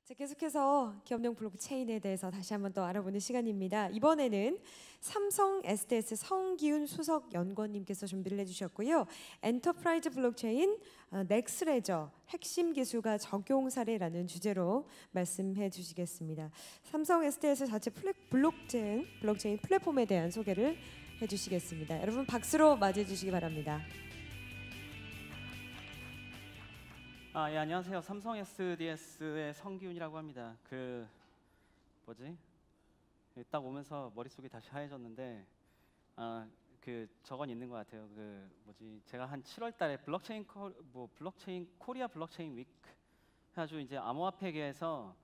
자, 계속해서 기업용 블록체인에 대해서 다시 한번 또 알아보는 시간입니다. 이번에는 삼성 SDS 성기훈 수석 연구원님께서 준비를 해주셨고요. 엔터프라이즈 블록체인 넥스레저 핵심 기술과 적용 사례라는 주제로 말씀해 주시겠습니다. 삼성 SDS 자체 블록체인 플랫폼에 대한 소개를 해주시겠습니다. 여러분 박수로 맞이해 주시기 바랍니다. 예, 안녕하세요. 삼성 SDS의 성기훈이라고 합니다. 딱 오면서 머릿속이 다시 하얘졌는데 저건 있는 것 같아요. 제가 한 7월달에 블록체인 코리아 블록체인 위크 해가지고 이제 암호화폐계에서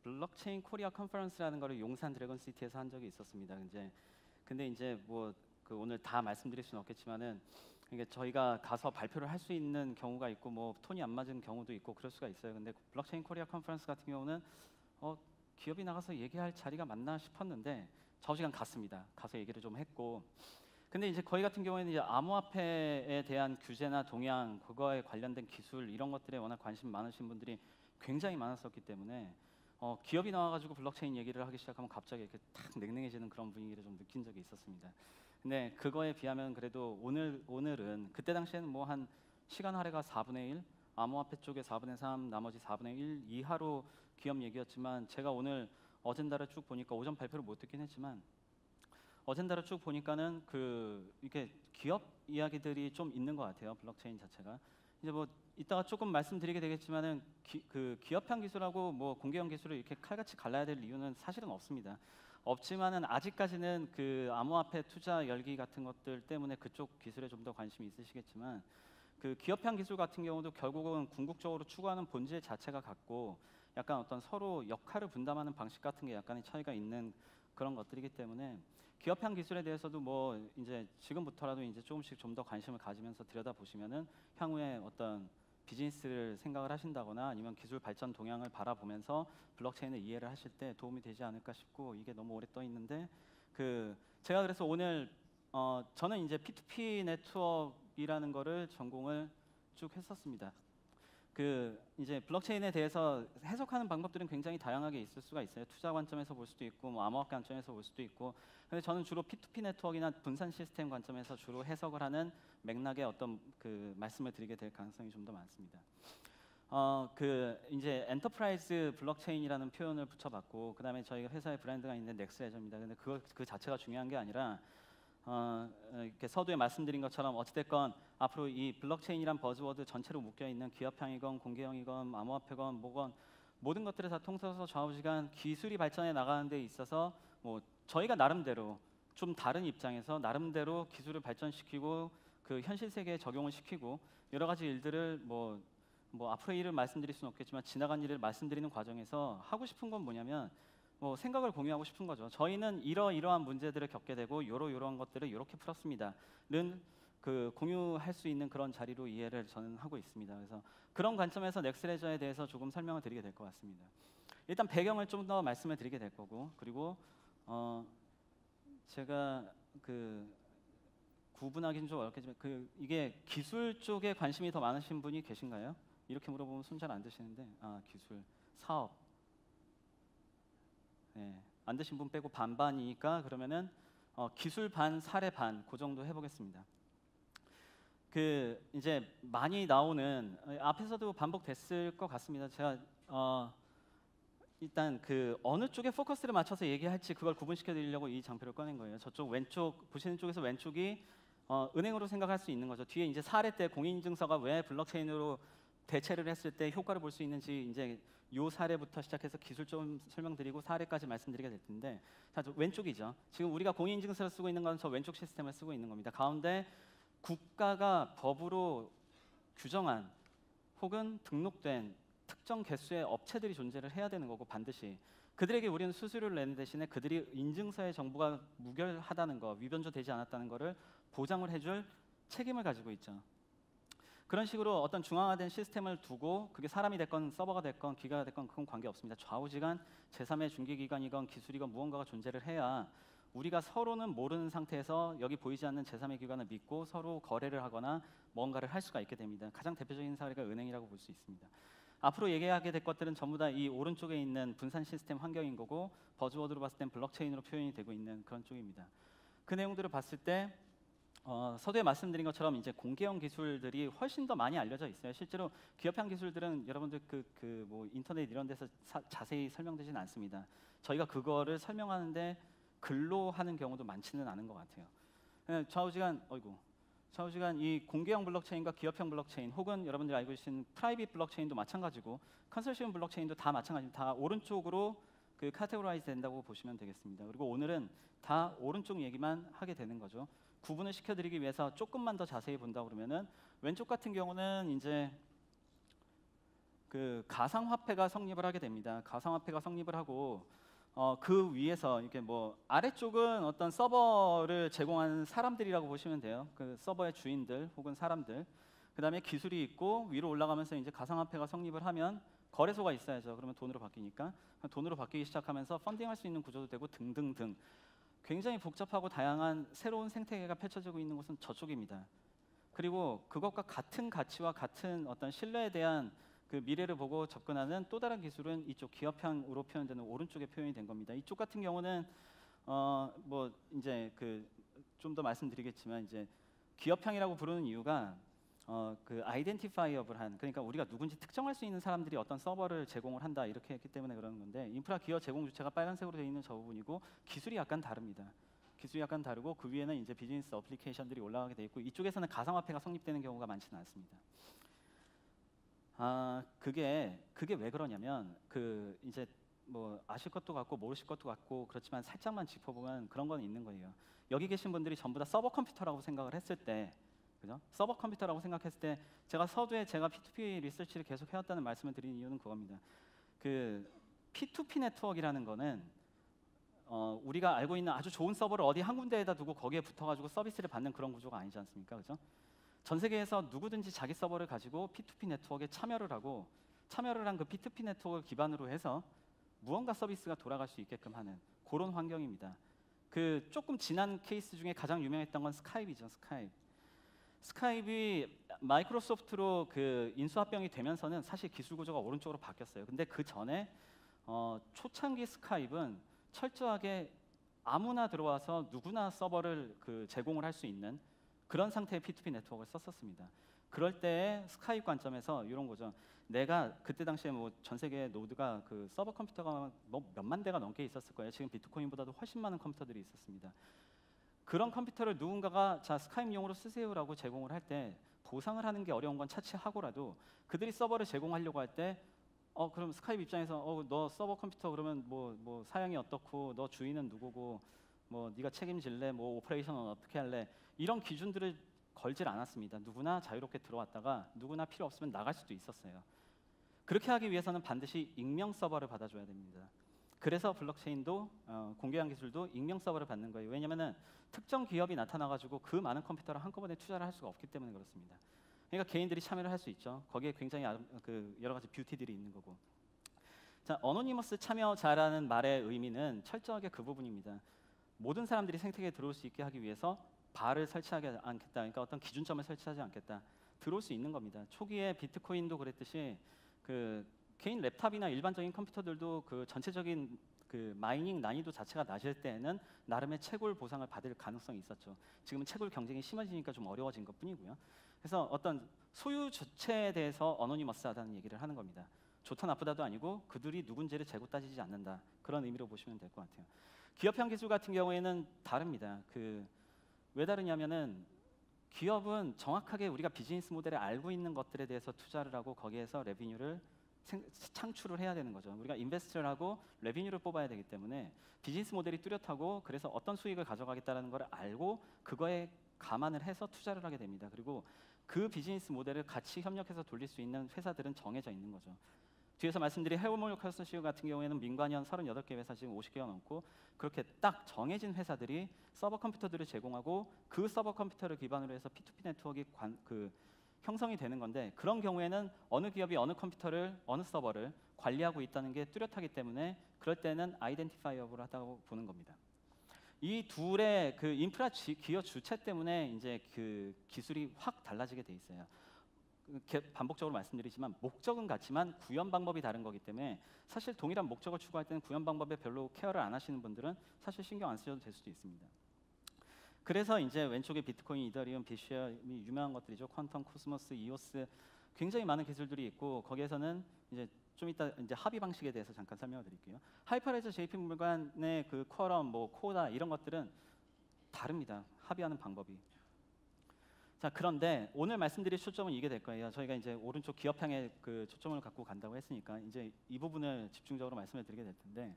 블록체인 코리아 컨퍼런스라는 거를 용산 드래곤시티에서 한 적이 있었습니다. 근데 이제 오늘 다 말씀드릴 수는 없겠지만은 이게 저희가 가서 발표를 할 수 있는 경우가 있고 톤이 안 맞은 경우도 있고 그럴 수가 있어요. 근데 블록체인 코리아 컨퍼런스 같은 경우는 기업이 나가서 얘기할 자리가 맞나 싶었는데 좌우지간 갔습니다. 가서 얘기를 좀 했고, 근데 이제 거기 같은 경우에는 이제 암호화폐에 대한 규제나 동향, 그거에 관련된 기술 이런 것들에 워낙 관심 많으신 분들이 굉장히 많았었기 때문에 기업이 나와가지고 블록체인 얘기를 하기 시작하면 갑자기 이렇게 탁 냉랭해지는 그런 분위기를 좀 느낀 적이 있었습니다. 근데 그거에 비하면 그래도 오늘은 그때 당시에는 한 시간 할애가 4분의 1, 암호화폐 쪽에 4분의 3, 나머지 4분의 1 이하로 기업 얘기였지만, 제가 오늘 어젠다를 쭉 보니까 오전 발표를 못 듣긴 했지만 어젠다를 쭉 보니까는 이게 기업 이야기들이 좀 있는 것 같아요. 블록체인 자체가 이제 이따가 조금 말씀드리게 되겠지만은 기업형 기술하고 공개형 기술을 이렇게 칼같이 갈라야 될 이유는 사실은 없습니다. 없지만은 아직까지는 암호화폐 투자 열기 같은 것들 때문에 그쪽 기술에 좀 더 관심이 있으시겠지만, 기업형 기술 같은 경우도 결국은 궁극적으로 추구하는 본질 자체가 같고 약간 어떤 서로 역할을 분담하는 방식 같은 게 약간의 차이가 있는 그런 것들이기 때문에 기업형 기술에 대해서도 이제 지금부터라도 이제 조금씩 좀 더 관심을 가지면서 들여다보시면은 향후에 어떤 비즈니스를 생각을 하신다거나 아니면 기술 발전 동향을 바라보면서 블록체인을 이해를 하실 때 도움이 되지 않을까 싶고, 이게 너무 오래 떠 있는데 제가 그래서 오늘 저는 이제 P2P 네트워크이라는 거를 전공을 쭉 했었습니다. 이제 블록체인에 대해서 해석하는 방법들은 굉장히 다양하게 있을 수가 있어요. 투자 관점에서 볼 수도 있고 암호화폐 관점에서 볼 수도 있고. 근데 저는 주로 P2P 네트워크나 분산 시스템 관점에서 주로 해석을 하는 맥락의 어떤 말씀을 드리게 될 가능성이 좀 더 많습니다. 이제 엔터프라이즈 블록체인이라는 표현을 붙여봤고, 그다음에 저희가 회사의 브랜드가 있는 넥스레저입니다. 근데 그 자체가 중요한 게 아니라 이렇게 서두에 말씀드린 것처럼 어찌됐건 앞으로 이 블록체인이란 버즈워드 전체로 묶여있는 기업형이건 공개형이건 암호화폐건 뭐건 모든 것들을 다 통틀어서 좌우지간 기술이 발전해 나가는 데 있어서 저희가 나름대로 좀 다른 입장에서 나름대로 기술을 발전시키고 현실 세계에 적용을 시키고 여러 가지 일들을 앞으로의 일을 말씀드릴 수는 없겠지만 지나간 일을 말씀드리는 과정에서 하고 싶은 건 뭐냐면 생각을 공유하고 싶은 거죠. 저희는 이러한 문제들을 겪게 되고 이러한 것들을 이렇게 풀었습니다는 공유할 수 있는 그런 자리로 이해를 저는 하고 있습니다. 그래서 그런 관점에서 넥스레저에 대해서 조금 설명을 드리게 될 것 같습니다. 일단 배경을 좀 더 말씀을 드리게 될 거고, 그리고 제가 구분하기는 좀 어렵겠지만 이게 기술 쪽에 관심이 더 많으신 분이 계신가요? 이렇게 물어보면 손 잘 안 드시는데 기술, 사업 안 드신 분 빼고 반반이니까 그러면은 기술 반, 사례 반 그 정도 해보겠습니다. 이제 많이 나오는 앞에서도 반복됐을 것 같습니다. 제가 일단 어느 쪽에 포커스를 맞춰서 얘기할지 그걸 구분시켜 드리려고 이 장표를 꺼낸 거예요. 저쪽 왼쪽 보시는 쪽에서 왼쪽이 은행으로 생각할 수 있는 거죠. 뒤에 이제 사례 때 공인인증서가 왜 블록체인으로 대체를 했을 때 효과를 볼 수 있는지 이제 요 사례부터 시작해서 기술 좀 설명드리고 사례까지 말씀드리게 될 텐데, 자, 왼쪽이죠. 지금 우리가 공인인증서를 쓰고 있는 건 저 왼쪽 시스템을 쓰고 있는 겁니다. 가운데 국가가 법으로 규정한 혹은 등록된 특정 개수의 업체들이 존재를 해야 되는 거고, 반드시 그들에게 우리는 수수료를 내는 대신에 그들이 인증서의 정보가 무결하다는 거, 위변조되지 않았다는 거를 보장을 해줄 책임을 가지고 있죠. 그런 식으로 어떤 중앙화된 시스템을 두고 그게 사람이 됐건 서버가 됐건 기가가 됐건 그건 관계없습니다. 좌우지간 제3의 중개기관이건 기술이건 무언가가 존재를 해야 우리가 서로는 모르는 상태에서 여기 보이지 않는 제3의 기관을 믿고 서로 거래를 하거나 뭔가를 할 수가 있게 됩니다. 가장 대표적인 사례가 은행이라고 볼 수 있습니다. 앞으로 얘기하게 될 것들은 전부 다 이 오른쪽에 있는 분산 시스템 환경인 거고 버즈워드로 봤을 땐 블록체인으로 표현이 되고 있는 그런 쪽입니다. 그 내용들을 봤을 때 서두에 말씀드린 것처럼 이제 공개형 기술들이 훨씬 더 많이 알려져 있어요. 실제로 기업형 기술들은 여러분들 뭐 인터넷 이런 데서 자세히 설명되지는 않습니다. 저희가 그거를 설명하는데 글로 하는 경우도 많지는 않은 것 같아요. 좌우지간 이 공개형 블록체인과 기업형 블록체인 혹은 여러분들이 알고 계신 프라이빗 블록체인도 마찬가지고 컨소시엄 블록체인도 다 마찬가지입니다. 다 오른쪽으로 그 카테고라이즈 된다고 보시면 되겠습니다. 그리고 오늘은 다 오른쪽 얘기만 하게 되는 거죠. 구분을 시켜드리기 위해서 조금만 더 자세히 본다 그러면은 왼쪽 같은 경우는 이제 그 가상화폐가 성립을 하게 됩니다. 가상화폐가 성립을 하고 그 위에서 이렇게 뭐 아래쪽은 어떤 서버를 제공하는 사람들이라고 보시면 돼요. 그 서버의 주인들 혹은 사람들. 그다음에 기술이 있고 위로 올라가면서 이제 가상화폐가 성립을 하면 거래소가 있어야죠. 그러면 돈으로 바뀌니까 돈으로 바뀌기 시작하면서 펀딩할 수 있는 구조도 되고 등등등. 굉장히 복잡하고 다양한 새로운 생태계가 펼쳐지고 있는 곳은 저쪽입니다. 그리고 그것과 같은 가치와 같은 어떤 신뢰에 대한 그 미래를 보고 접근하는 또 다른 기술은 이쪽 기업형으로 표현되는 오른쪽에 표현이 된 겁니다. 이쪽 같은 경우는 뭐 이제 그 좀 더 말씀드리겠지만 이제 기업형이라고 부르는 이유가 그 아이덴티파이어블한, 그러니까 우리가 누군지 특정할 수 있는 사람들이 어떤 서버를 제공을 한다 이렇게 했기 때문에 그러는 건데, 인프라 기여 제공 주체가 빨간색으로 되어 있는 저 부분이고 기술이 약간 다릅니다. 기술이 약간 다르고 그 위에는 이제 비즈니스 어플리케이션들이 올라가게 돼 있고 이쪽에서는 가상화폐가 성립되는 경우가 많지는 않습니다. 그게 왜 그러냐면 그 이제 뭐 아실 것도 같고 모르실 것도 같고 그렇지만 살짝만 짚어보면 그런 건 있는 거예요. 여기 계신 분들이 전부 다 서버 컴퓨터라고 생각을 했을 때, 그죠? 서버 컴퓨터라고 생각했을 때 제가 서두에 제가 P2P 리서치를 계속 해왔다는 말씀을 드리는 이유는 그겁니다. 그 P2P 네트워크라는 거는 우리가 알고 있는 아주 좋은 서버를 어디 한 군데에다 두고 거기에 붙어가지고 서비스를 받는 그런 구조가 아니지 않습니까? 그죠? 전 세계에서 누구든지 자기 서버를 가지고 P2P 네트워크에 참여를 한 그 P2P 네트워크를 기반으로 해서 무언가 서비스가 돌아갈 수 있게끔 하는 그런 환경입니다. 그 조금 지난 케이스 중에 가장 유명했던 건 스카이프이죠. 스카이프이 마이크로소프트로 그 인수합병이 되면서는 사실 기술 구조가 오른쪽으로 바뀌었어요. 근데 그 전에 초창기 스카이프는 철저하게 아무나 들어와서 누구나 서버를 그 제공을 할 수 있는 그런 상태의 P2P 네트워크를 썼었습니다. 그럴 때 스카이프 관점에서 이런 거죠. 내가 그때 당시에 뭐 전 세계 노드가 그 서버 컴퓨터가 뭐 몇만 대가 넘게 있었을 거예요. 지금 비트코인보다도 훨씬 많은 컴퓨터들이 있었습니다. 그런 컴퓨터를 누군가가 자 스카이프용으로 쓰세요라고 제공을 할 때 보상을 하는 게 어려운 건 차치하고라도 그들이 서버를 제공하려고 할 때 그럼 스카이프 입장에서 너 서버 컴퓨터 그러면 뭐 사양이 어떻고 너 주인은 누구고 뭐 네가 책임질래 뭐 오퍼레이션은 어떻게 할래 이런 기준들을 걸질 않았습니다. 누구나 자유롭게 들어왔다가 누구나 필요 없으면 나갈 수도 있었어요. 그렇게 하기 위해서는 반드시 익명 서버를 받아줘야 됩니다. 그래서 블록체인도 공개형 기술도 익명 서버를 받는 거예요. 왜냐하면 특정 기업이 나타나가지고 그 많은 컴퓨터를 한꺼번에 투자를 할 수가 없기 때문에 그렇습니다. 그러니까 개인들이 참여를 할 수 있죠. 거기에 굉장히 그 여러 가지 뷰티들이 있는 거고. 자, 어노니머스 참여자라는 말의 의미는 철저하게 그 부분입니다. 모든 사람들이 생태계에 들어올 수 있게 하기 위해서 바를 설치하지 않겠다. 그러니까 어떤 기준점을 설치하지 않겠다. 들어올 수 있는 겁니다. 초기에 비트코인도 그랬듯이 그 개인 랩탑이나 일반적인 컴퓨터들도 그 전체적인 그 마이닝 난이도 자체가 낮을 때에는 나름의 채굴 보상을 받을 가능성이 있었죠. 지금은 채굴 경쟁이 심해지니까 좀 어려워진 것뿐이고요. 그래서 어떤 소유 주체에 대해서 어노니머스하다는 얘기를 하는 겁니다. 좋다 나쁘다도 아니고 그들이 누군지를 재고 따지지 않는다. 그런 의미로 보시면 될 것 같아요. 기업형 기술 같은 경우에는 다릅니다. 왜 다르냐면은 기업은 정확하게 우리가 비즈니스 모델에 알고 있는 것들에 대해서 투자를 하고 거기에서 레비뉴를 창출을 해야 되는 거죠. 우리가 인베스트를 하고 레비뉴를 뽑아야 되기 때문에 비즈니스 모델이 뚜렷하고 그래서 어떤 수익을 가져가겠다는 걸 알고 그거에 감안을 해서 투자를 하게 됩니다. 그리고 그 비즈니스 모델을 같이 협력해서 돌릴 수 있는 회사들은 정해져 있는 거죠. 뒤에서 말씀드린 해오몰 컨소시엄 같은 경우에는 민관연 38개 회사 지금 50개가 넘고 그렇게 딱 정해진 회사들이 서버 컴퓨터들을 제공하고 그 서버 컴퓨터를 기반으로 해서 P2P 네트워크가 형성이 되는 건데, 그런 경우에는 어느 기업이 어느 컴퓨터를 어느 서버를 관리하고 있다는 게 뚜렷하기 때문에 그럴 때는 아이덴티파이어블하다고 보는 겁니다. 이 둘의 그 인프라 기여 주체 때문에 이제 그 기술이 확 달라지게 돼 있어요. 반복적으로 말씀드리지만 목적은 같지만 구현 방법이 다른 거기 때문에 사실 동일한 목적을 추구할 때는 구현 방법에 별로 케어를 안 하시는 분들은 사실 신경 안 쓰셔도 될 수도 있습니다. 그래서 이제 왼쪽에 비트코인, 이더리움, 비쉐어이 유명한 것들이죠. 퀀텀, 코스모스, 이오스 굉장히 많은 기술들이 있고 거기에서는 이제 좀 이따 이제 합의 방식에 대해서 잠깐 설명을 드릴게요. 하이퍼레저 JP모간의 그 쿼럼, 뭐 코다 이런 것들은 다릅니다. 합의하는 방법이. 자, 그런데 오늘 말씀드릴 초점은 이게 될 거예요. 저희가 이제 오른쪽 기업향에 그 초점을 갖고 간다고 했으니까 이제 이 부분을 집중적으로 말씀을 드리게 될 텐데,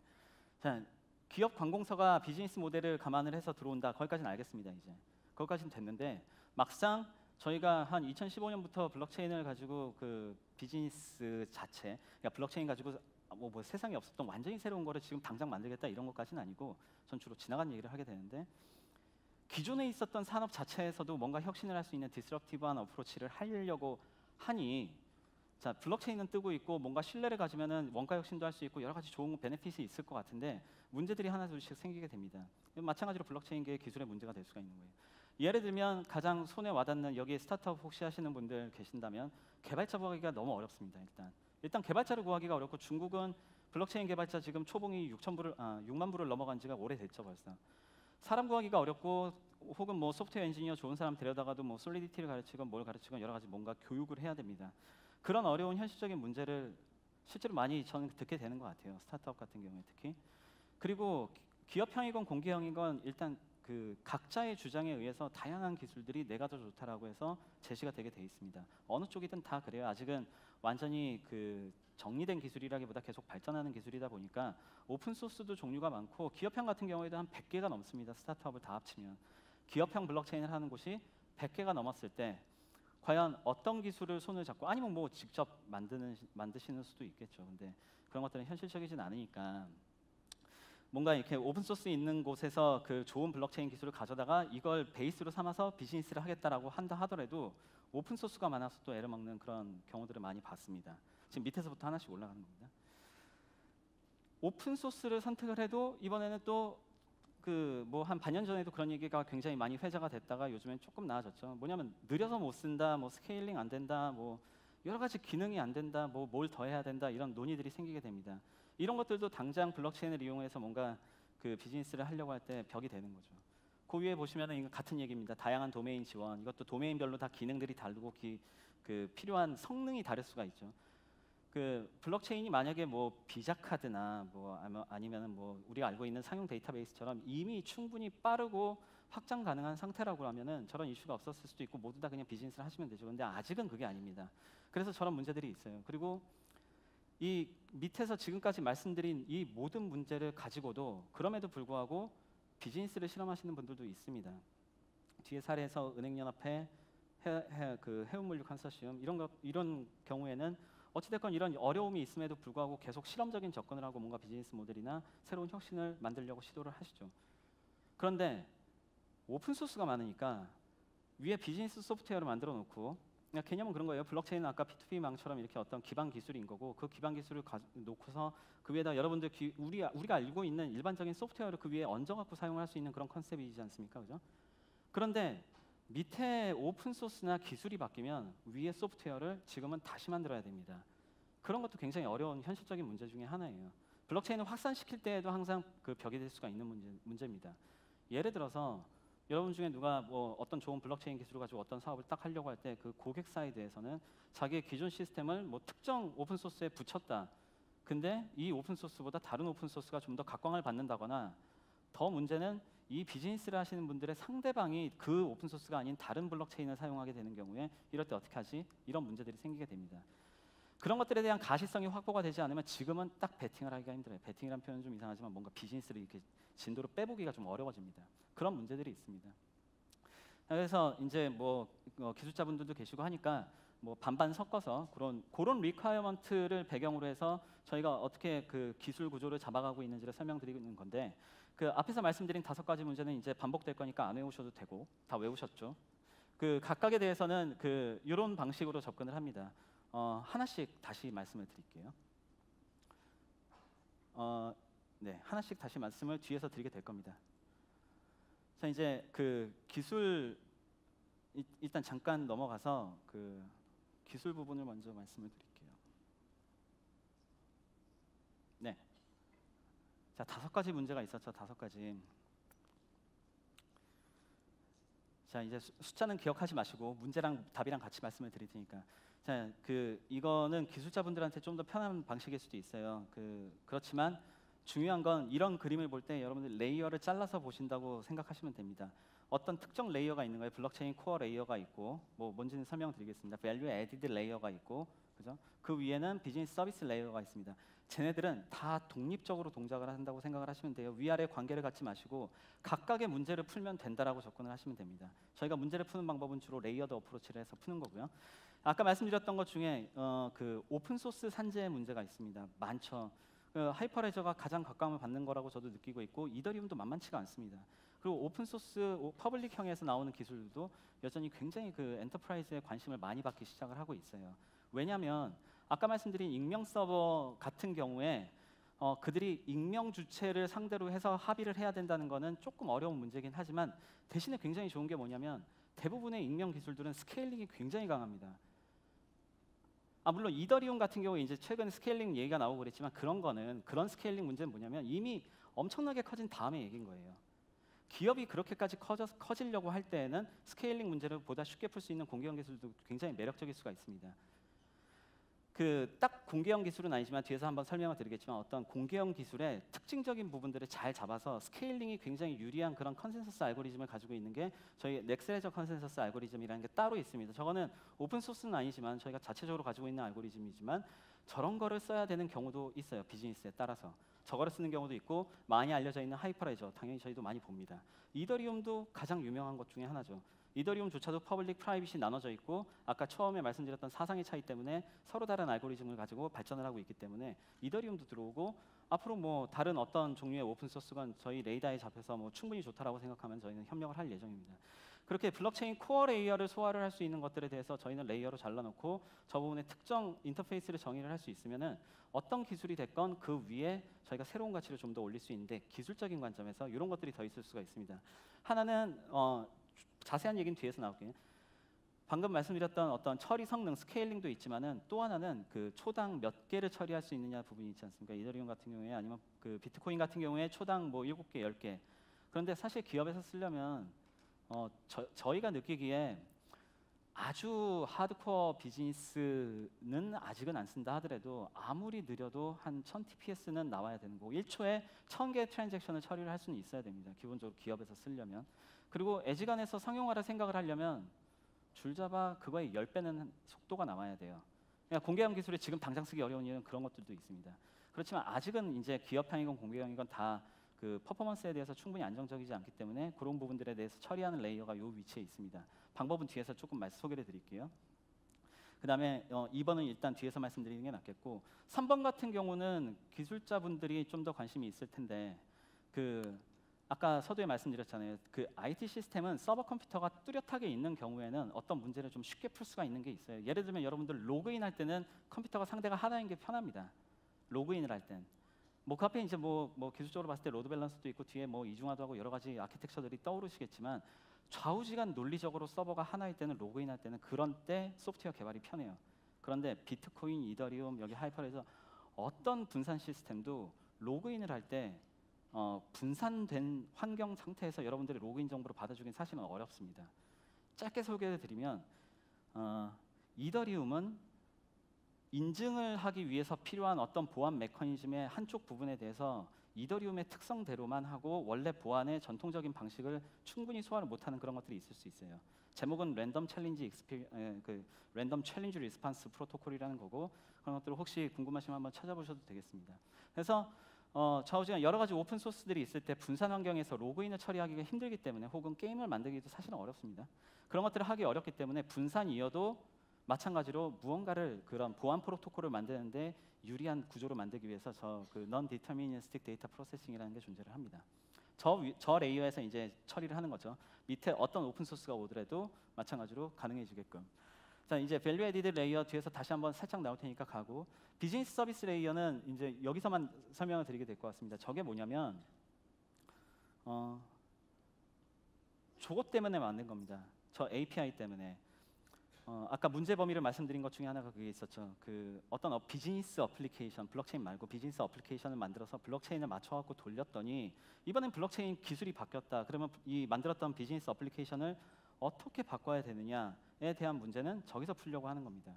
자, 기업 관공서가 비즈니스 모델을 감안을 해서 들어온다. 거기까지는 알겠습니다. 이제 거기까지는 됐는데 막상 저희가 한 2015년부터 블록체인을 가지고 그 비즈니스 자체, 그러니까 블록체인 가지고 뭐 세상에 없었던 완전히 새로운 거를 지금 당장 만들겠다 이런 것까지는 아니고 전 주로 지나간 얘기를 하게 되는데, 기존에 있었던 산업 자체에서도 뭔가 혁신을 할 수 있는 디스럽티브한 어프로치를 하려고 하니, 자, 블록체인은 뜨고 있고 뭔가 신뢰를 가지면은 원가 혁신도 할 수 있고 여러 가지 좋은 베네핏이 있을 것 같은데 문제들이 하나둘씩 생기게 됩니다. 마찬가지로 블록체인계의 기술의 문제가 될 수가 있는 거예요. 예를 들면 가장 손에 와닿는, 여기 스타트업 혹시 하시는 분들 계신다면 개발자 구하기가 너무 어렵습니다. 일단 개발자를 구하기가 어렵고, 중국은 블록체인 개발자 지금 초봉이 6만 부를 넘어간 지가 오래됐죠 벌써. 사람 구하기가 어렵고, 혹은 뭐 소프트웨어 엔지니어 좋은 사람 데려다가도 뭐 솔리디티를 가르치건 뭘 가르치건 여러 가지 뭔가 교육을 해야 됩니다. 그런 어려운 현실적인 문제를 실제로 많이 저는 듣게 되는 것 같아요. 스타트업 같은 경우에 특히. 그리고 기업형이건 공개형이건 일단 그 각자의 주장에 의해서 다양한 기술들이 내가 더 좋다라고 해서 제시가 되게 돼 있습니다. 어느 쪽이든 다 그래요. 아직은 완전히 그 정리된 기술이라기보다 계속 발전하는 기술이다 보니까 오픈 소스도 종류가 많고, 기업형 같은 경우에도 한 100개가 넘습니다. 스타트업을 다 합치면. 기업형 블록체인을 하는 곳이 100개가 넘었을 때 과연 어떤 기술을 손을 잡고, 아니면 뭐 직접 만드시는 수도 있겠죠. 근데 그런 것들은 현실적이진 않으니까 뭔가 이렇게 오픈 소스 있는 곳에서 그 좋은 블록체인 기술을 가져다가 이걸 베이스로 삼아서 비즈니스를 하겠다라고 한다 하더라도 오픈 소스가 많아서 또 애를 먹는 그런 경우들을 많이 봤습니다. 지금 밑에서부터 하나씩 올라가는 겁니다. 오픈 소스를 선택을 해도 이번에는 또 그 뭐 한 반년 전에도 그런 얘기가 굉장히 많이 회자가 됐다가 요즘엔 조금 나아졌죠. 뭐냐면 느려서 못 쓴다, 뭐 스케일링 안 된다, 뭐 여러 가지 기능이 안 된다, 뭐 뭘 더 해야 된다, 이런 논의들이 생기게 됩니다. 이런 것들도 당장 블록체인을 이용해서 뭔가 그 비즈니스를 하려고 할 때 벽이 되는 거죠. 그 위에 보시면은 이거 같은 얘기입니다. 다양한 도메인 지원. 이것도 도메인별로 다 기능들이 다르고 그 필요한 성능이 다를 수가 있죠. 그 블록체인이 만약에 뭐 비자 카드나 뭐 아니면은 뭐 우리가 알고 있는 상용 데이터베이스처럼 이미 충분히 빠르고 확장 가능한 상태라고 하면은 저런 이슈가 없었을 수도 있고 모두 다 그냥 비즈니스를 하시면 되죠. 근데 아직은 그게 아닙니다. 그래서 저런 문제들이 있어요. 그리고 이 밑에서 지금까지 말씀드린 이 모든 문제를 가지고도 그럼에도 불구하고 비즈니스를 실험하시는 분들도 있습니다. 뒤에 사례에서 은행연합회, 그 해운물류 컨소시엄 이런 경우에는 어찌됐건 이런 어려움이 있음에도 불구하고 계속 실험적인 접근을 하고 뭔가 비즈니스 모델이나 새로운 혁신을 만들려고 시도를 하시죠. 그런데 오픈 소스가 많으니까 위에 비즈니스 소프트웨어를 만들어 놓고, 그냥 개념은 그런 거예요. 블록체인은 아까 P2P망처럼 이렇게 어떤 기반 기술인 거고, 그 기반 기술을 놓고서 그 위에다 여러분들 우리가 알고 있는 일반적인 소프트웨어를 그 위에 얹어갖고 사용할 수 있는 그런 컨셉이지 않습니까? 그죠? 그런데 밑에 오픈 소스나 기술이 바뀌면 위에 소프트웨어를 지금은 다시 만들어야 됩니다. 그런 것도 굉장히 어려운 현실적인 문제 중에 하나예요. 블록체인을 확산시킬 때에도 항상 그 벽이 될 수가 있는 문제입니다. 예를 들어서 여러분 중에 누가 뭐 어떤 좋은 블록체인 기술을 가지고 어떤 사업을 딱 하려고 할 때 그 고객 사이드에서는 자기의 기존 시스템을 뭐 특정 오픈 소스에 붙였다. 근데 이 오픈 소스보다 다른 오픈 소스가 좀 더 각광을 받는다거나, 더 문제는 이 비즈니스를 하시는 분들의 상대방이 그 오픈 소스가 아닌 다른 블록체인을 사용하게 되는 경우에 이럴 때 어떻게 하지? 이런 문제들이 생기게 됩니다. 그런 것들에 대한 가시성이 확보가 되지 않으면 지금은 딱 베팅을 하기가 힘들어요. 베팅이라는 표현은 좀 이상하지만 뭔가 비즈니스를 이렇게 진도로 빼보기가 좀 어려워집니다. 그런 문제들이 있습니다. 그래서 이제 뭐 기술자분들도 계시고 하니까 뭐 반반 섞어서 그런 리퀘어먼트를 배경으로 해서 저희가 어떻게 그 기술 구조를 잡아가고 있는지를 설명드리는 건데, 그 앞에서 말씀드린 5가지 문제는 이제 반복될 거니까 안 외우셔도 되고, 다 외우셨죠? 그 각각에 대해서는 그 이런 방식으로 접근을 합니다. 하나씩 다시 말씀을 드릴게요. 네, 하나씩 다시 말씀을 뒤에서 드리게 될 겁니다. 자, 이제 그 기술 일단 잠깐 넘어가서 그 기술 부분을 먼저 말씀을 드릴게요. 네. 자, 5가지 문제가 있었죠. 5가지. 자, 이제 숫자는 기억하지 마시고 문제랑 답이랑 같이 말씀을 드릴 테니까. 자, 이거는 기술자분들한테 좀 더 편한 방식일 수도 있어요. 그렇지만 중요한 건 이런 그림을 볼 때 여러분들 레이어를 잘라서 보신다고 생각하시면 됩니다. 어떤 특정 레이어가 있는 거예요. 블록체인 코어 레이어가 있고, 뭐 뭔지는 설명드리겠습니다. 밸류 애디드 레이어가 있고, 그죠? 그 위에는 비즈니스 서비스 레이어가 있습니다. 쟤네들은 다 독립적으로 동작을 한다고 생각을 하시면 돼요. 위아래 관계를 갖지 마시고 각각의 문제를 풀면 된다라고 접근을 하시면 됩니다. 저희가 문제를 푸는 방법은 주로 레이어드 어프로치를 해서 푸는 거고요. 아까 말씀드렸던 것 중에 그 오픈 소스 산재의 문제가 있습니다. 많죠. 하이퍼레저가 가장 각광을 받는 거라고 저도 느끼고 있고 이더리움도 만만치가 않습니다. 그리고 오픈 소스 퍼블릭형에서 나오는 기술도 여전히 굉장히 그 엔터프라이즈에 관심을 많이 받기 시작을 하고 있어요. 왜냐하면 아까 말씀드린 익명 서버 같은 경우에 그들이 익명 주체를 상대로 해서 합의를 해야 된다는 거는 조금 어려운 문제긴 하지만 대신에 굉장히 좋은 게 뭐냐면 대부분의 익명 기술들은 스케일링이 굉장히 강합니다. 물론 이더리움 같은 경우에 이제 최근에 스케일링 얘기가 나오고 그랬지만 그런 스케일링 문제는 뭐냐면 이미 엄청나게 커진 다음에 얘기인 거예요. 기업이 그렇게까지 커지려고 할 때에는 스케일링 문제를 보다 쉽게 풀 수 있는 공개형 기술도 굉장히 매력적일 수가 있습니다. 딱 공개형 기술은 아니지만 뒤에서 한번 설명을 드리겠지만 어떤 공개형 기술의 특징적인 부분들을 잘 잡아서 스케일링이 굉장히 유리한 그런 컨센서스 알고리즘을 가지고 있는 게 저희 넥스레저 컨센서스 알고리즘이라는 게 따로 있습니다. 저거는 오픈 소스는 아니지만 저희가 자체적으로 가지고 있는 알고리즘이지만 저런 거를 써야 되는 경우도 있어요. 비즈니스에 따라서. 저거를 쓰는 경우도 있고 많이 알려져 있는 하이퍼레저 당연히 저희도 많이 봅니다. 이더리움도 가장 유명한 것 중에 하나죠. 이더리움조차도 퍼블릭 프라이빗이 나눠져 있고 아까 처음에 말씀드렸던 사상의 차이 때문에 서로 다른 알고리즘을 가지고 발전을 하고 있기 때문에 이더리움도 들어오고 앞으로 뭐 다른 어떤 종류의 오픈 소스건 저희 레이더에 잡혀서 뭐 충분히 좋다라고 생각하면 저희는 협력을 할 예정입니다. 그렇게 블록체인 코어 레이어를 소화를 할 수 있는 것들에 대해서 저희는 레이어로 잘라놓고 저 부분에 특정 인터페이스를 정의를 할 수 있으면은 어떤 기술이 됐건 그 위에 저희가 새로운 가치를 좀 더 올릴 수 있는데 기술적인 관점에서 이런 것들이 더 있을 수가 있습니다. 하나는 자세한 얘기는 뒤에서 나올게요. 방금 말씀드렸던 어떤 처리 성능, 스케일링도 있지만은 또 하나는 그 초당 몇 개를 처리할 수 있느냐 부분이 있지 않습니까? 이더리움 같은 경우에 아니면 그 비트코인 같은 경우에 초당 뭐 7개, 10개. 그런데 사실 기업에서 쓰려면 저희가 느끼기에 아주 하드코어 비즈니스는 아직은 안 쓴다 하더라도 아무리 느려도 한 1000TPS는 나와야 되는 거고 1초에 1000개 트랜잭션을 처리를 할 수는 있어야 됩니다. 기본적으로 기업에서 쓰려면. 그리고 애지간해서 상용화를 생각을 하려면 줄잡아 그거의 10배는 속도가 나와야 돼요. 그러니까 공개형 기술이 지금 당장 쓰기 어려운 이유는 그런 것들도 있습니다. 그렇지만 아직은 이제 기업형이건 공개형이건 다 그 퍼포먼스에 대해서 충분히 안정적이지 않기 때문에 그런 부분들에 대해서 처리하는 레이어가 이 위치에 있습니다. 방법은 뒤에서 조금 소개를 드릴게요. 그 다음에 2번은 일단 뒤에서 말씀드리는 게 낫겠고 3번 같은 경우는 기술자분들이 좀 더 관심이 있을 텐데 아까 서두에 말씀드렸잖아요. 그 IT 시스템은 서버 컴퓨터가 뚜렷하게 있는 경우에는 어떤 문제를 좀 쉽게 풀 수가 있는 게 있어요. 예를 들면 여러분들 로그인 할 때는 컴퓨터가 상대가 하나인 게 편합니다. 로그인을 할 땐. 뭐 그 앞에 이제 뭐 기술적으로 봤을 때 로드 밸런스도 있고 뒤에 뭐 이중화도 하고 여러 가지 아키텍처들이 떠오르시겠지만 좌우지간 논리적으로 서버가 하나일 때는 로그인 할 때는 그런 때 소프트웨어 개발이 편해요. 그런데 비트코인, 이더리움, 여기 하이퍼레저 어떤 분산 시스템도 로그인을 할 때 분산된 환경 상태에서 여러분들이 로그인 정보를 받아주긴 사실은 어렵습니다. 짧게 소개해 드리면 이더리움은 인증을 하기 위해서 필요한 어떤 보안 메커니즘의 한쪽 부분에 대해서 이더리움의 특성대로만 하고 원래 보안의 전통적인 방식을 충분히 소화를 못하는 그런 것들이 있을 수 있어요. 제목은 랜덤 챌린지 랜덤 챌린지 리스판스 프로토콜이라는 거고 그런 것들을 혹시 궁금하시면 한번 찾아보셔도 되겠습니다. 그래서 좌우지간 여러 가지 오픈 소스들이 있을 때 분산 환경에서 로그인을 처리하기가 힘들기 때문에 혹은 게임을 만들기도 사실은 어렵습니다. 그런 것들을 하기 어렵기 때문에 분산이어도 마찬가지로 무언가를 그런 보안 프로토콜을 만드는데 유리한 구조를 만들기 위해서 non-deterministic data processing이라는 게 존재를 합니다. 저 레이어에서 이제 처리를 하는 거죠. 밑에 어떤 오픈 소스가 오더라도 마찬가지로 가능해지게끔. 자, 이제 밸류 애디드 레이어 뒤에서 다시 한번 살짝 나올 테니까 가고 비즈니스 서비스 레이어는 이제 여기서만 설명을 드리게 될 것 같습니다. 저게 뭐냐면 저것 때문에 만든 겁니다. 저 API 때문에. 아까 문제 범위를 말씀드린 것 중에 하나가 그게 있었죠. 그 어떤 비즈니스 어플리케이션, 블록체인 말고 비즈니스 어플리케이션을 만들어서 블록체인을 맞춰갖고 돌렸더니 이번엔 블록체인 기술이 바뀌었다. 그러면 이 만들었던 비즈니스 어플리케이션을 어떻게 바꿔야 되느냐에 대한 문제는 저기서 풀려고 하는 겁니다.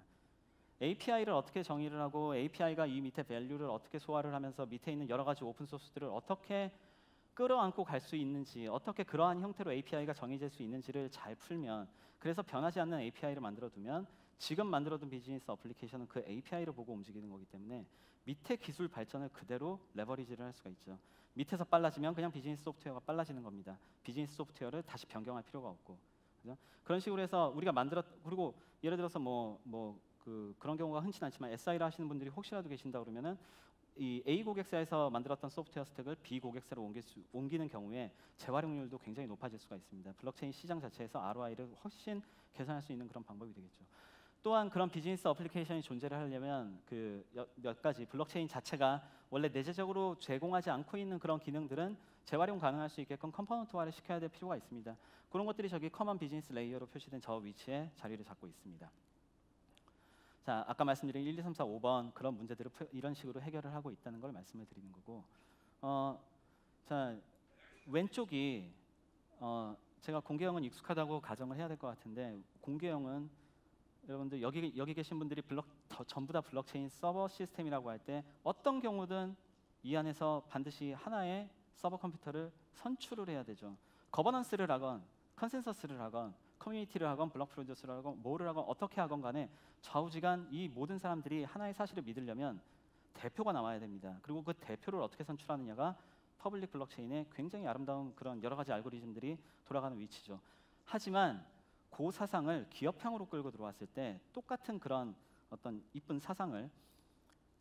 API를 어떻게 정의를 하고 API가 이 밑에 밸류를 어떻게 소화를 하면서 밑에 있는 여러 가지 오픈 소스들을 어떻게 끌어안고 갈 수 있는지, 어떻게 그러한 형태로 API가 정의될 수 있는지를 잘 풀면, 그래서 변하지 않는 API를 만들어 두면 지금 만들어둔 비즈니스 어플리케이션은 그 API를 보고 움직이는 거기 때문에 밑에 기술 발전을 그대로 레버리지를 할 수가 있죠. 밑에서 빨라지면 그냥 비즈니스 소프트웨어가 빨라지는 겁니다. 비즈니스 소프트웨어를 다시 변경할 필요가 없고, 그죠? 그런 식으로 해서 우리가 그리고 예를 들어서 그런 경우가 흔치 않지만 SI를 하시는 분들이 혹시라도 계신다 그러면은 이 A 고객사에서 만들었던 소프트웨어 스택을 B 고객사로 옮기는 경우에 재활용률도 굉장히 높아질 수가 있습니다. 블록체인 시장 자체에서 ROI를 훨씬 개선할 수 있는 그런 방법이 되겠죠. 또한 그런 비즈니스 어플리케이션이 존재를 하려면 그 몇 가지 블록체인 자체가 원래 내재적으로 제공하지 않고 있는 그런 기능들은 재활용 가능할 수 있게끔 컴포넌트화를 시켜야 될 필요가 있습니다. 그런 것들이 저기 커먼 비즈니스 레이어로 표시된 저 위치에 자리를 잡고 있습니다. 자, 아까 말씀드린 1, 2, 3, 4, 5번 그런 문제들을 이런 식으로 해결을 하고 있다는 걸 말씀을 드리는 거고, 자, 왼쪽이 제가 공개형은 익숙하다고 가정을 해야 될 것 같은데, 공개형은 여러분들 여기 계신 분들이 전부 다 블록체인 서버 시스템이라고 할 때 어떤 경우든 이 안에서 반드시 하나의 서버 컴퓨터를 선출을 해야 되죠. 거버넌스를 하건 컨센서스를 하건 커뮤니티를 하건 블록 프로듀스를 하건 뭐를 하건 어떻게 하건 간에 좌우지간 이 모든 사람들이 하나의 사실을 믿으려면 대표가 나와야 됩니다. 그리고 그 대표를 어떻게 선출하느냐가 퍼블릭 블록체인의 굉장히 아름다운 그런 여러 가지 알고리즘들이 돌아가는 위치죠. 하지만 그 사상을 기업형으로 끌고 들어왔을 때 똑같은 그런 어떤 이쁜 사상을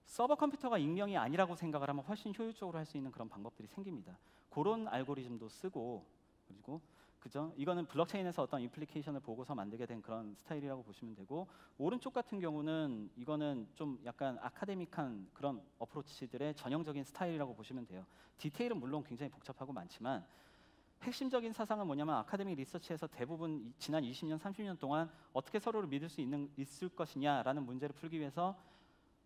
서버 컴퓨터가 익명이 아니라고 생각을 하면 훨씬 효율적으로 할 수 있는 그런 방법들이 생깁니다. 그런 알고리즘도 쓰고, 그리고 그죠? 이거는 블록체인에서 어떤 임플리케이션을 보고서 만들게 된 그런 스타일이라고 보시면 되고, 오른쪽 같은 경우는 이거는 좀 약간 아카데믹한 그런 어프로치들의 전형적인 스타일이라고 보시면 돼요. 디테일은 물론 굉장히 복잡하고 많지만 핵심적인 사상은 뭐냐면 아카데믹 리서치에서 대부분 지난 20년, 30년 동안 어떻게 서로를 믿을 수 있을 것이냐라는 문제를 풀기 위해서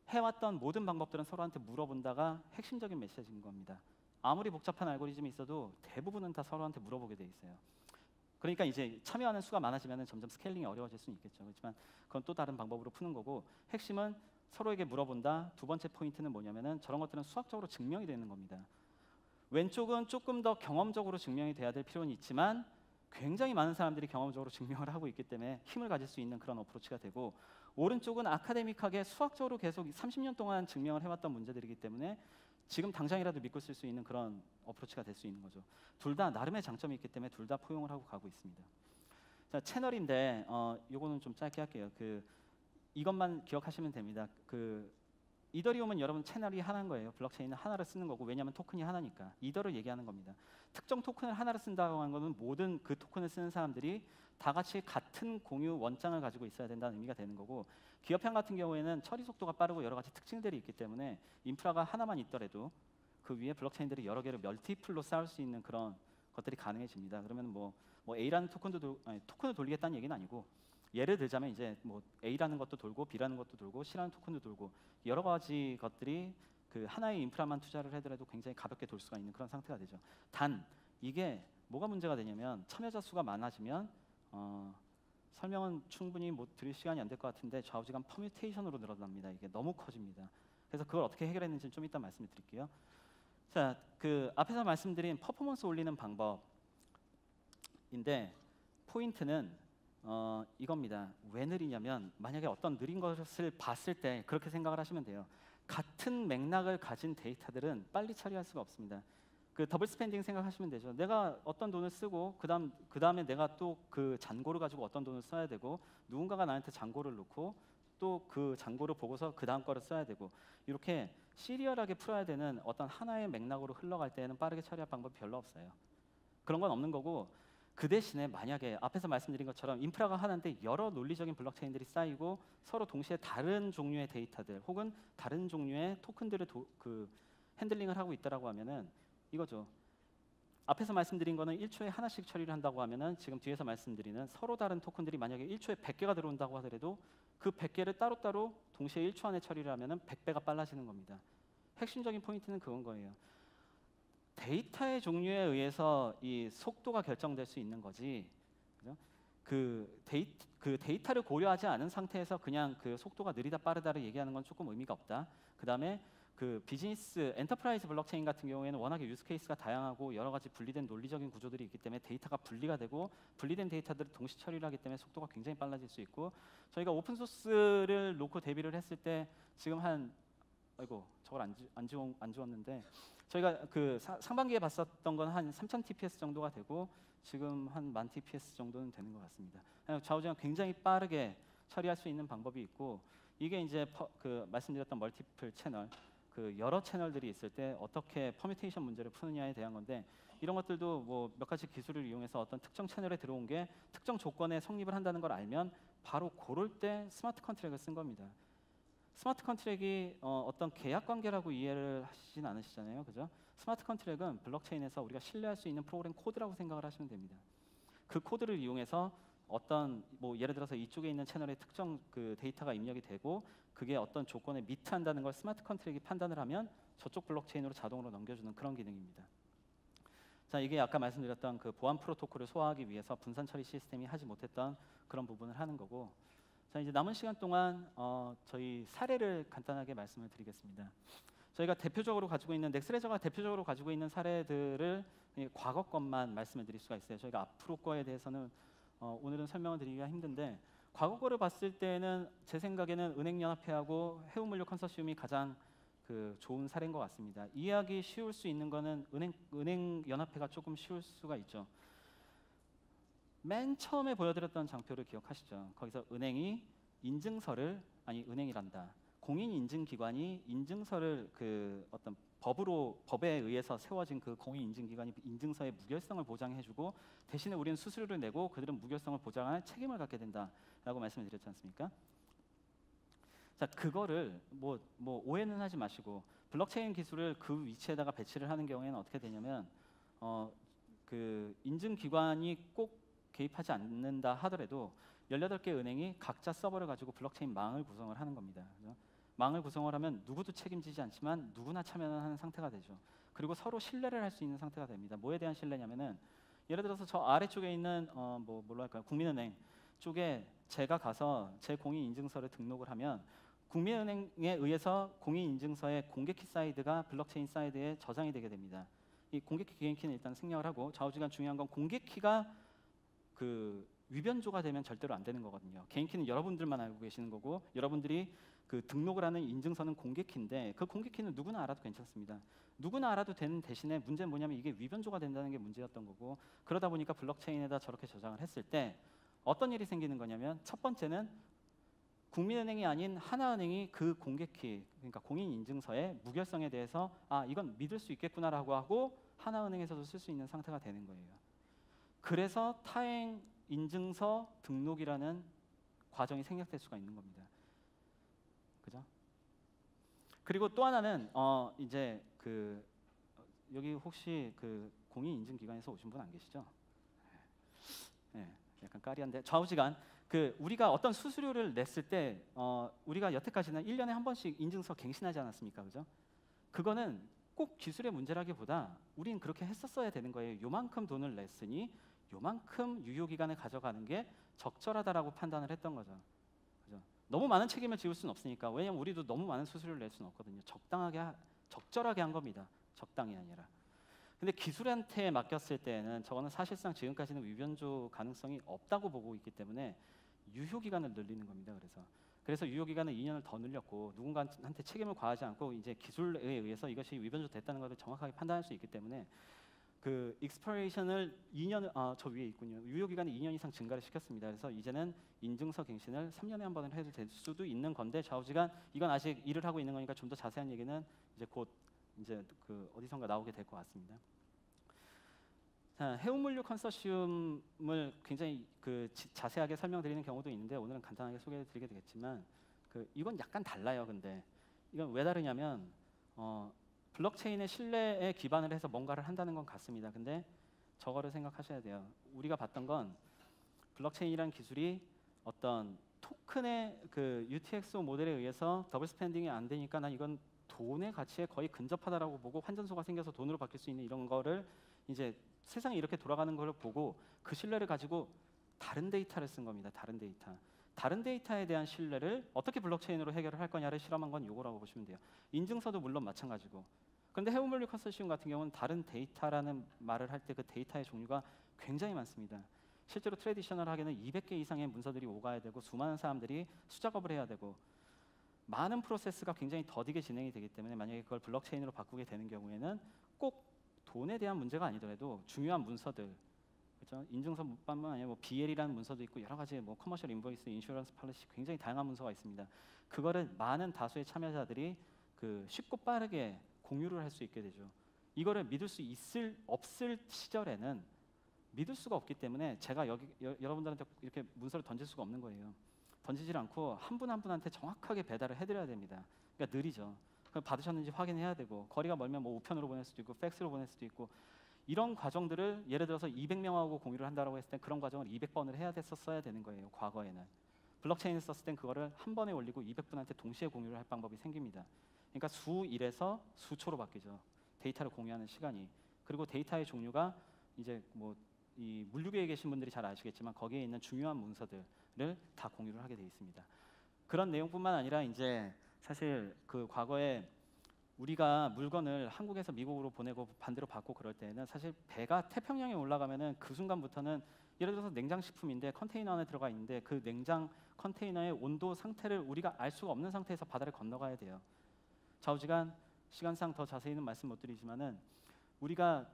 해왔던 모든 방법들은 서로한테 물어본다가 핵심적인 메시지인 겁니다. 아무리 복잡한 알고리즘이 있어도 대부분은 다 서로한테 물어보게 돼 있어요. 그러니까 이제 참여하는 수가 많아지면 점점 스케일링이 어려워질 수는 있겠죠. 그렇지만 그건 또 다른 방법으로 푸는 거고, 핵심은 서로에게 물어본다. 두 번째 포인트는 뭐냐면은 저런 것들은 수학적으로 증명이 되는 겁니다. 왼쪽은 조금 더 경험적으로 증명이 돼야 될 필요는 있지만 굉장히 많은 사람들이 경험적으로 증명을 하고 있기 때문에 힘을 가질 수 있는 그런 어프로치가 되고, 오른쪽은 아카데믹하게 수학적으로 계속 30년 동안 증명을 해왔던 문제들이기 때문에 지금 당장이라도 믿고 쓸 수 있는 그런 어프로치가 될 수 있는 거죠. 둘 다 나름의 장점이 있기 때문에 둘 다 포용을 하고 가고 있습니다. 자, 채널인데 요거는 좀 짧게 할게요. 이것만 기억하시면 됩니다. 이더리움은 여러분 채널이 하나인 거예요. 블록체인은 하나를 쓰는 거고, 왜냐하면 토큰이 하나니까. 이더를 얘기하는 겁니다. 특정 토큰을 하나를 쓴다고 하는 것은 모든 그 토큰을 쓰는 사람들이 다 같이 같은 공유 원장을 가지고 있어야 된다는 의미가 되는 거고, 기업형 같은 경우에는 처리 속도가 빠르고 여러 가지 특징들이 있기 때문에 인프라가 하나만 있더라도 그 위에 블록체인들이 여러 개를 멀티플로 쌓을 수 있는 그런 것들이 가능해집니다. 그러면 뭐 A라는 토큰을 돌리겠다는 얘기는 아니고, 예를 들자면 이제 뭐 A라는 것도 돌고 B라는 것도 돌고 C라는 토큰도 돌고 여러 가지 것들이 그 하나의 인프라만 투자를 하더라도 굉장히 가볍게 돌 수가 있는 그런 상태가 되죠. 단 이게 뭐가 문제가 되냐면 참여자 수가 많아지면 설명은 충분히 못 드릴 시간이 안 될 것 같은데 좌우지간 퍼뮤테이션으로 늘어납니다. 이게 너무 커집니다. 그래서 그걸 어떻게 해결했는지 좀 이따 말씀을 드릴게요. 자, 앞에서 말씀드린 퍼포먼스 올리는 방법인데 포인트는 이겁니다. 왜 느리냐면 만약에 어떤 느린 것을 봤을 때 그렇게 생각을 하시면 돼요. 같은 맥락을 가진 데이터들은 빨리 처리할 수가 없습니다. 더블 스펜딩 생각하시면 되죠. 내가 어떤 돈을 쓰고 그다음에 내가 또 그 잔고를 가지고 어떤 돈을 써야 되고, 누군가가 나한테 잔고를 놓고 또 그 잔고를 보고서 그 다음 거를 써야 되고, 이렇게 시리얼하게 풀어야 되는 어떤 하나의 맥락으로 흘러갈 때에는 빠르게 처리할 방법이 별로 없어요. 그런 건 없는 거고, 그 대신에 만약에 앞에서 말씀드린 것처럼 인프라가 하나인데 여러 논리적인 블록체인들이 쌓이고 서로 동시에 다른 종류의 데이터들 혹은 다른 종류의 토큰들을 핸들링을 하고 있다라고 하면은 이거죠. 앞에서 말씀드린 거는 1초에 하나씩 처리를 한다고 하면은 지금 뒤에서 말씀드리는 서로 다른 토큰들이 만약에 1초에 100개가 들어온다고 하더라도 그 100개를 따로따로 동시에 1초 안에 처리를 하면은 100배가 빨라지는 겁니다. 핵심적인 포인트는 그건 거예요. 데이터의 종류에 의해서 이 속도가 결정될 수 있는 거지. 그죠? 그 데이터를 고려하지 않은 상태에서 그냥 그 속도가 느리다 빠르다를 얘기하는 건 조금 의미가 없다. 그다음에 그 비즈니스 엔터프라이즈 블록체인 같은 경우에는 워낙에 유스 케이스가 다양하고 여러 가지 분리된 논리적인 구조들이 있기 때문에 데이터가 분리가 되고 분리된 데이터들을 동시 처리를 하기 때문에 속도가 굉장히 빨라질 수 있고 저희가 오픈 소스를 놓고 대비를 했을 때 지금 한 아이고 저걸 안 지웠는데 저희가 그 상반기에 봤었던 건 한 3000 TPS 정도가 되고 지금 한 10,000 TPS 정도는 되는 것 같습니다. 좌우지간 굉장히 빠르게 처리할 수 있는 방법이 있고 이게 이제 그 말씀드렸던 멀티플 채널 그 여러 채널들이 있을 때 어떻게 퍼뮤테이션 문제를 푸느냐에 대한 건데 이런 것들도 뭐 몇 가지 기술을 이용해서 어떤 특정 채널에 들어온 게 특정 조건에 성립을 한다는 걸 알면 바로 고를 때 스마트 컨트랙을 쓴 겁니다. 스마트 컨트랙이 어떤 계약 관계라고 이해를 하시진 않으시잖아요, 그죠? 스마트 컨트랙은 블록체인에서 우리가 신뢰할 수 있는 프로그램 코드라고 생각을 하시면 됩니다. 그 코드를 이용해서 어떤 뭐 예를 들어서 이쪽에 있는 채널에 특정 그 데이터가 입력이 되고 그게 어떤 조건에 미트한다는 걸 스마트 컨트랙이 판단을 하면 저쪽 블록체인으로 자동으로 넘겨주는 그런 기능입니다. 자, 이게 아까 말씀드렸던 그 보안 프로토콜을 소화하기 위해서 분산 처리 시스템이 하지 못했던 그런 부분을 하는 거고. 자, 이제 남은 시간 동안 저희 사례를 간단하게 말씀을 드리겠습니다. 저희가 대표적으로 가지고 있는 넥스레저가 대표적으로 가지고 있는 사례들을 과거 것만 말씀을 드릴 수가 있어요. 저희가 앞으로 거에 대해서는 오늘은 설명을 드리기가 힘든데 과거 거를 봤을 때는 제 생각에는 은행연합회하고 해운물류 컨소시엄이 가장 그 좋은 사례인 것 같습니다. 이해하기 쉬울 수 있는 거는 은행연합회가 조금 쉬울 수가 있죠. 맨 처음에 보여드렸던 장표를 기억하시죠? 거기서 은행이 인증서를 은행이란다. 공인인증기관이 인증서를 그 어떤 법에 의해서 세워진 그 공인인증기관이 인증서의 무결성을 보장해주고 대신에 우리는 수수료를 내고 그들은 무결성을 보장할 책임을 갖게 된다라고 말씀을 드렸지 않습니까? 자, 그거를 뭐 오해는 하지 마시고 블록체인 기술을 그 위치에다가 배치를 하는 경우에는 어떻게 되냐면 그 인증기관이 꼭 개입하지 않는다 하더라도 18개 은행이 각자 서버를 가지고 블록체인 망을 구성을 하는 겁니다. 그죠? 망을 구성을 하면 누구도 책임지지 않지만 누구나 참여하는 상태가 되죠. 그리고 서로 신뢰를 할 수 있는 상태가 됩니다. 뭐에 대한 신뢰냐면은 예를 들어서 저 아래쪽에 있는 뭘로 할까요? 국민은행 쪽에 제가 가서 제 공인인증서를 등록을 하면 국민은행에 의해서 공인인증서의 공개키 사이드가 블록체인 사이드에 저장이 되게 됩니다. 이 공개키 개인키는 일단 생략을 하고 좌우지간 중요한 건 공개키가 그 위변조가 되면 절대로 안 되는 거거든요. 개인키는 여러분들만 알고 계시는 거고 여러분들이 그 등록을 하는 인증서는 공개키인데 그 공개키는 누구나 알아도 괜찮습니다. 누구나 알아도 되는 대신에 문제는 뭐냐면 이게 위변조가 된다는 게 문제였던 거고 그러다 보니까 블록체인에다 저렇게 저장을 했을 때 어떤 일이 생기는 거냐면 첫 번째는 국민은행이 아닌 하나은행이 그 공개키 그러니까 공인인증서의 무결성에 대해서 이건 믿을 수 있겠구나라고 하고 하나은행에서도 쓸 수 있는 상태가 되는 거예요. 그래서 타행 인증서 등록이라는 과정이 생략될 수가 있는 겁니다. 그죠? 그리고 또 하나는 이제 그 여기 혹시 그 공인인증기관에서 오신 분 안 계시죠? 네, 약간 까리한데 좌우지간 그 우리가 어떤 수수료를 냈을 때 우리가 여태까지는 1년에 한 번씩 인증서 갱신하지 않았습니까? 그죠? 그거는 꼭 기술의 문제라기보다 우린 그렇게 했었어야 되는 거예요. 요만큼 돈을 냈으니 요만큼 유효기간을 가져가는 게 적절하다라고 판단을 했던 거죠. 그죠? 너무 많은 책임을 지울 수는 없으니까. 왜냐면 우리도 너무 많은 수수료를 낼 수는 없거든요. 적절하게 한 겁니다. 적당히 아니라. 근데 기술한테 맡겼을 때는 저거는 사실상 지금까지는 위변조 가능성이 없다고 보고 있기 때문에 유효기간을 늘리는 겁니다. 그래서 유효기간을 2년을 더 늘렸고 누군가한테 책임을 과하지 않고 이제 기술에 의해서 이것이 위변조 됐다는 것을 정확하게 판단할 수 있기 때문에 그 익스퍼레이션을 2년 저 위에 있군요. 유효기간을 2년 이상 증가를 시켰습니다. 그래서 이제는 인증서 갱신을 3년에 한 번을 해도 될 수도 있는 건데 좌우지간 이건 아직 일을 하고 있는 거니까 좀 더 자세한 얘기는 이제 곧 이제 그 어디선가 나오게 될 것 같습니다. 자, 해운물류 컨소시엄을 굉장히 그 자세하게 설명드리는 경우도 있는데 오늘은 간단하게 소개해드리게 되겠지만 이건 약간 달라요. 근데 이건 왜 다르냐면 블록체인의 신뢰에 기반을 해서 뭔가를 한다는 건 같습니다. 근데 저거를 생각하셔야 돼요. 우리가 봤던 건 블록체인이라는 기술이 어떤 토큰의 그 UTXO 모델에 의해서 더블 스펜딩이 안 되니까 난 이건 돈의 가치에 거의 근접하다라고 보고 환전소가 생겨서 돈으로 바뀔 수 있는 이런 거를 이제 세상이 이렇게 돌아가는 걸 보고 그 신뢰를 가지고 다른 데이터를 쓴 겁니다. 다른 데이터. 다른 데이터에 대한 신뢰를 어떻게 블록체인으로 해결을 할 거냐를 실험한 건 요거라고 보시면 돼요. 인증서도 물론 마찬가지고. 그런데 헤우멀리 컨소시엄 같은 경우는 다른 데이터라는 말을 할 때 그 데이터의 종류가 굉장히 많습니다. 실제로 트레디셔널하게는 200개 이상의 문서들이 오가야 되고 수많은 사람들이 수작업을 해야 되고 많은 프로세스가 굉장히 더디게 진행이 되기 때문에 만약에 그걸 블록체인으로 바꾸게 되는 경우에는 꼭 돈에 대한 문제가 아니더라도 중요한 문서들, 그렇죠? 인증서뿐만 아니라 뭐 BL이라는 문서도 있고 여러 가지 뭐 커머셜 인보이스, 인슈런스 팔리시 굉장히 다양한 문서가 있습니다. 그거를 많은 다수의 참여자들이 그 쉽고 빠르게 공유를 할 수 있게 되죠. 이거를 믿을 수 없을 시절에는 믿을 수가 없기 때문에 제가 여러분들한테 이렇게 문서를 던질 수가 없는 거예요. 던지질 않고 한 분 한 분한테 정확하게 배달을 해드려야 됩니다. 그러니까 느리죠. 그럼 받으셨는지 확인해야 되고 거리가 멀면 뭐 우편으로 보낼 수도 있고 팩스로 보낼 수도 있고 이런 과정들을 예를 들어서 200명하고 공유를 한다고 했을 때 그런 과정을 200번을 해야 됐었어야 되는 거예요. 과거에는. 블록체인을 썼을 땐 그거를 한 번에 올리고 200분한테 동시에 공유를 할 방법이 생깁니다. 그러니까 수일에서 수초로 바뀌죠. 데이터를 공유하는 시간이. 그리고 데이터의 종류가 이제 뭐 이 물류계에 계신 분들이 잘 아시겠지만 거기에 있는 중요한 문서들을 다 공유를 하게 돼 있습니다. 그런 내용뿐만 아니라 이제 사실 그 과거에 우리가 물건을 한국에서 미국으로 보내고 반대로 받고 그럴 때는 사실 배가 태평양에 올라가면은 그 순간부터는 예를 들어서 냉장식품인데 컨테이너 안에 들어가 있는데 그 냉장 컨테이너의 온도 상태를 우리가 알 수가 없는 상태에서 바다를 건너가야 돼요. 좌우지간 시간상 더 자세히는 말씀 못 드리지만은 우리가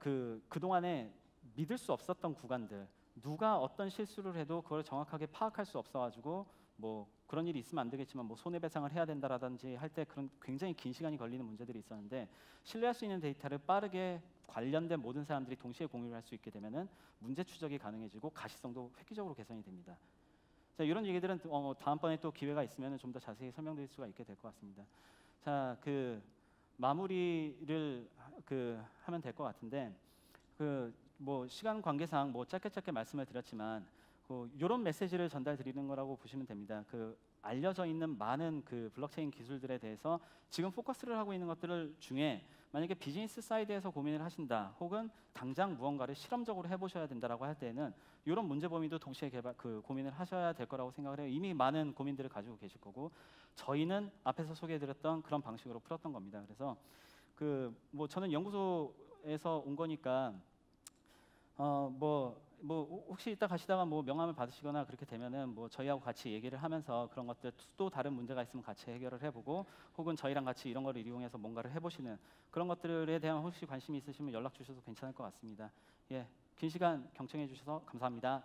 그동안에 믿을 수 없었던 구간들 누가 어떤 실수를 해도 그걸 정확하게 파악할 수 없어가지고 뭐 그런 일이 있으면 안 되겠지만 뭐 손해배상을 해야 된다라든지 할 때 그런 굉장히 긴 시간이 걸리는 문제들이 있었는데 신뢰할 수 있는 데이터를 빠르게 관련된 모든 사람들이 동시에 공유를 할 수 있게 되면은 문제 추적이 가능해지고 가시성도 획기적으로 개선이 됩니다. 자, 이런 얘기들은 다음번에 또 기회가 있으면 좀 더 자세히 설명드릴 수가 있게 될 것 같습니다. 자, 마무리를 하면 될 것 같은데 뭐 시간 관계상 뭐 짧게 말씀을 드렸지만 이런 메시지를 전달드리는 거라고 보시면 됩니다. 알려져 있는 많은 블록체인 기술들에 대해서 지금 포커스를 하고 있는 것들 중에 만약에 비즈니스 사이드에서 고민을 하신다, 혹은 당장 무언가를 실험적으로 해보셔야 된다라고 할 때는 이런 문제 범위도 동시에 고민을 하셔야 될 거라고 생각을 해요. 이미 많은 고민들을 가지고 계실 거고 저희는 앞에서 소개해드렸던 그런 방식으로 풀었던 겁니다. 그래서 뭐 저는 연구소에서 온 거니까 뭐 혹시 이따 가시다가 뭐 명함을 받으시거나 그렇게 되면은 뭐 저희하고 같이 얘기를 하면서 그런 것들 또 다른 문제가 있으면 같이 해결을 해보고 혹은 저희랑 같이 이런 거를 이용해서 뭔가를 해보시는 그런 것들에 대한 혹시 관심이 있으시면 연락 주셔도 괜찮을 것 같습니다. 예, 긴 시간 경청해 주셔서 감사합니다.